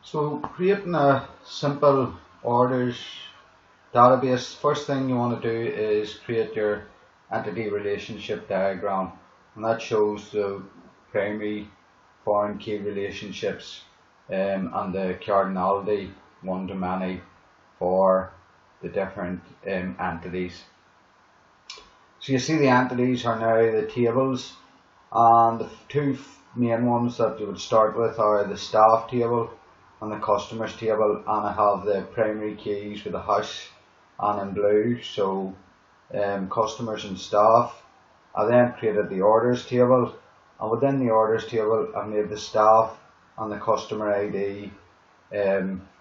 So creating a simple orders database, first thing you want to do is create your entity relationship diagram, and that shows the primary foreign key relationships and the cardinality one to many for the different entities. So you see the entities are now the tables, and the two main ones that you would start with are the staff table and the customers table, and I have the primary keys with a hash and in blue, so customers and staff. I then created the orders table, and within the orders table I made the staff and the customer ID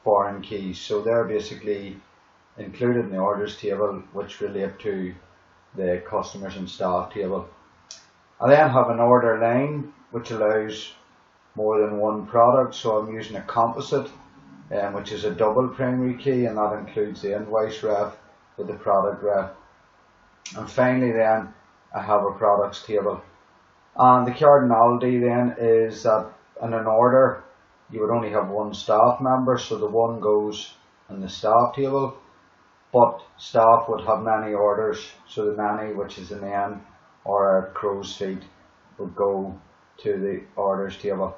foreign keys, so they're basically included in the orders table, which relate to the customers and staff table. I then have an order line which allows more than one product, so I'm using a composite which is a double primary key, and that includes the invoice ref with the product ref. And finally then I have a products table, and the cardinality then is that in an order you would only have one staff member, so the one goes in the staff table, but staff would have many orders, so the many, which is an N or a crow's feet, would go to the orders table.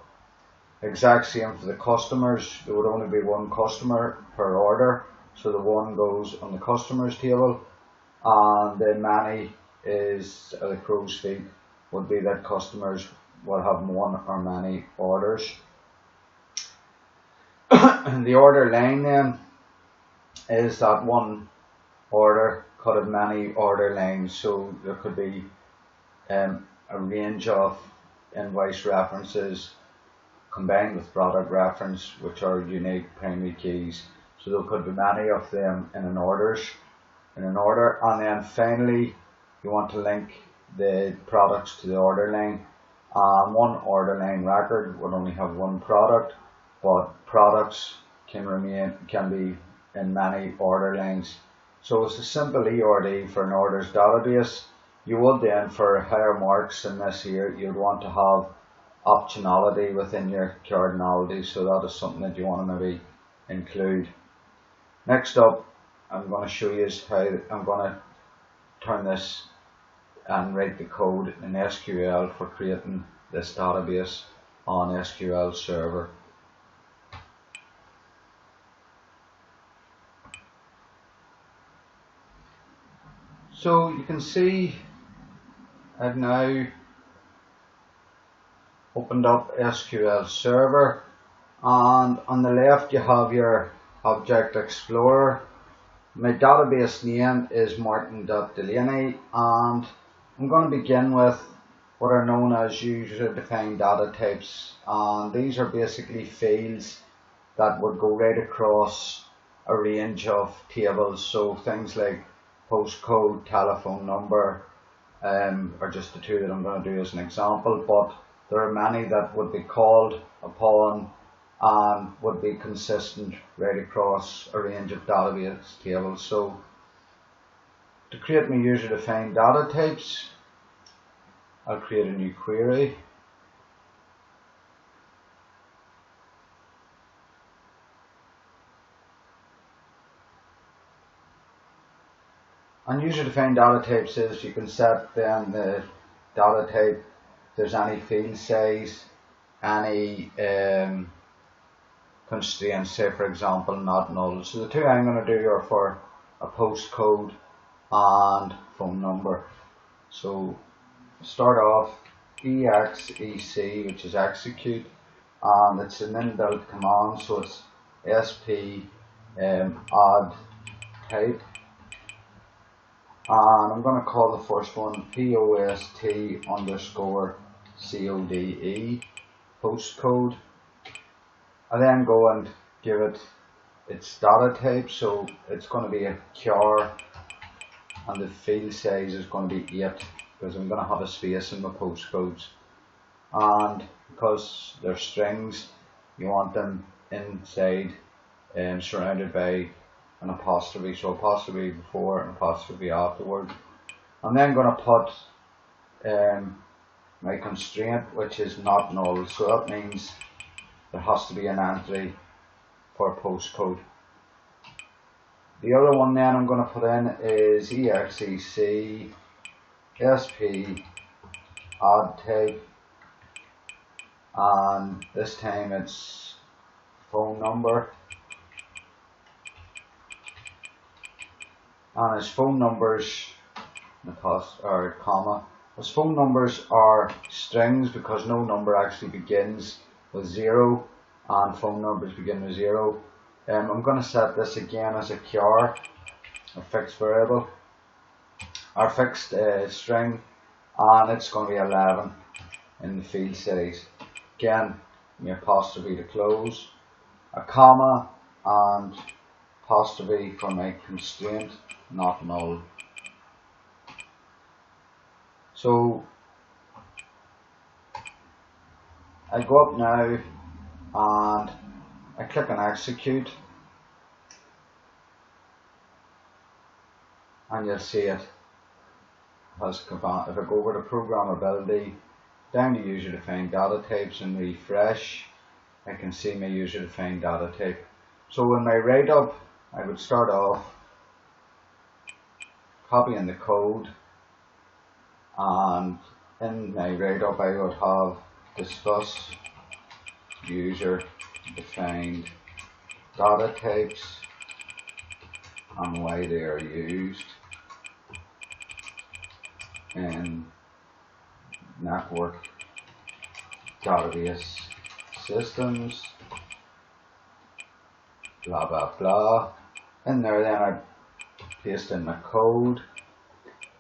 Exact same for the customers, there would only be one customer per order, so the one goes on the customers table, and the many is the crow's feet would be that customers will have one or many orders. The order line then is that one order could have many order lines, so there could be a range of invoice references combined with product reference, which are unique primary keys, so there could be many of them in an order. And then finally you want to link the products to the order line. One order line record would only have one product, but products can be in many order lines. So it's a simple ERD for an orders database. You would then, for higher marks in this here, you'd want to have optionality within your cardinality, so that is something that you want to maybe include. Next up, I'm going to show you how I'm going to turn this and write the code in SQL for creating this database on SQL Server. So you can see I've now opened up SQL Server, and on the left you have your Object Explorer. My database name is Martin.Delaney, and I'm going to begin with what are known as user-defined data types, and these are basically fields that would go right across a range of tables, so things like postcode, telephone number are just the two that I'm going to do as an example, but there are many that would be called upon and would be consistent right across a range of database tables. So to create my user-defined data types, I'll create a new query. And user-defined data types is you can set then the data type, if there's any field size, any constraints, say for example not null. So the two I'm going to do are for a postcode and phone number. So start off exec, which is execute, and it's an inbuilt command, so it's sp add type, and I'm going to call the first one post underscore code postcode. I then go and give it its data type, so it's going to be a char, and the field size is going to be 8 because I'm going to have a space in my postcodes, and because they're strings you want them inside and surrounded by an apostrophe, so apostrophe before and apostrophe afterward. I'm then going to put my constraint, which is not null, so that means there has to be an entry for postcode. The other one then I'm going to put in is EXEC SP add type, and this time it's phone number, and his phone numbers, or comma, his phone numbers are strings because no number actually begins with 0 and phone numbers begin with 0. I'm going to set this again as a char, a fixed variable, or fixed string, and it's going to be 11 in the field size. Again, the apostrophe to close, a comma, and apostrophe for my constraint, not null. So I go up now and I click on execute, and you'll see it has command. If I go over to programmability, down to user defined data types and refresh, I can see my user defined data type. So in my write up, I would start off copying the code, and in my write up I would have discuss user defined data types and why they are used in network database systems, blah blah blah. In there then I paste in my code,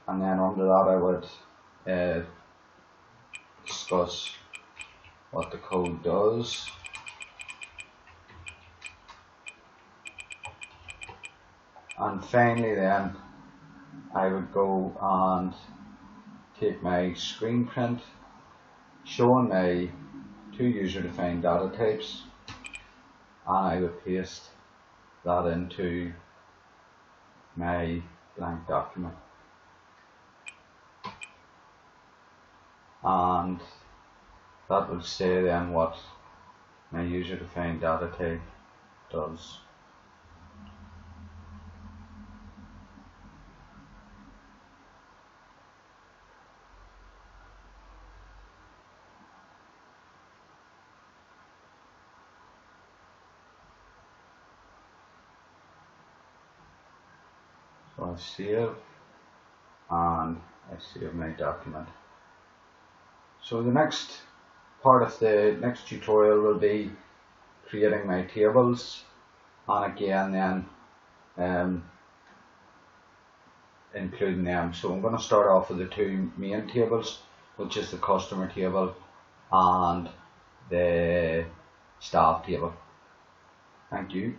and then under that I would discuss what the code does. And finally then I would go and take my screen print showing my two user defined data types, and I would paste that into my blank document, and that will say then what my user defined data type does. So I save, and I save my document. So the next part of the next tutorial will be creating my tables, and again then including them. So I'm going to start off with the two main tables, which is the customer table and the staff table. Thank you.